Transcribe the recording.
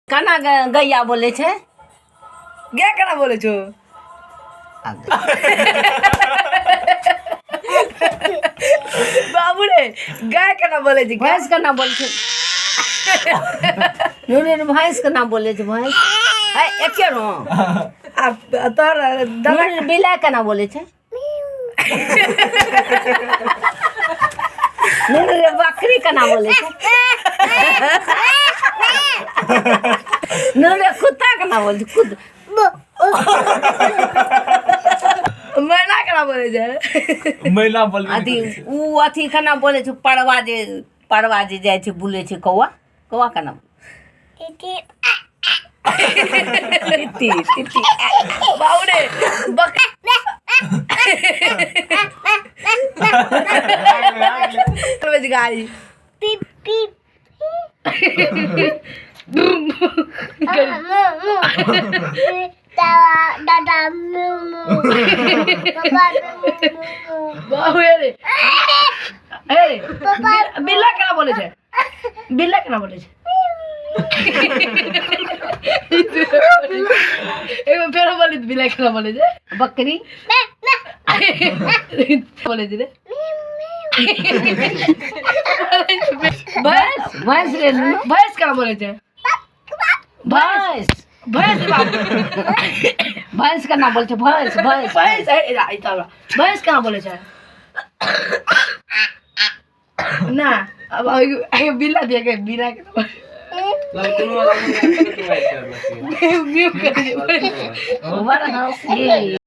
काना गैया बोले छे गे केना बोले छो बाबू रे गाय केना बोले छी भैंस केना बोले छे नुने भैंस केना बोले छे भैंस है एके रो आ तोर दादा नुने बिलाय केना बोले छे नुने बकरी केना बोले छे नुने कुत्ता केना बोले छे कुत्ता मैना केना बोले छे महिला बोलबे अथी उ अथी केना बोले छे परवा जे जाय छे बुले छे कौआ कौआ केना तिती तिती बाबू रे बक गाड़ी पीप पीप दादा बाबू रे बिल्ला केना बोले छे बिल्ला केना बोले छे एगो फेर बोली बिल्ला केना बोले छे बकरी बोले छे रे भैंस भैंस रे नुनु भैंस केना बोले छे भैंस भैंस भैंस केना बोले छे भैंस भैंस भैंस भैंस केना बोले छे ना अब बिल्ला दिया के बिल्ला के लड़कों वाला म्यू कर बड़ा हंसी